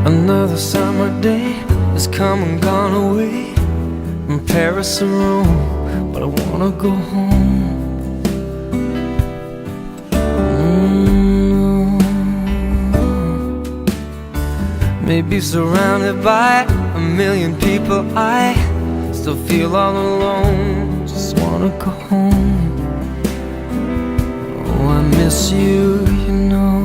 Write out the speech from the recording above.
Another summer day has come and gone away from Paris or Rome, but I wanna go home. Maybe surrounded by a million people, I still feel all alone. Just wanna go home. Oh, I miss you, you know.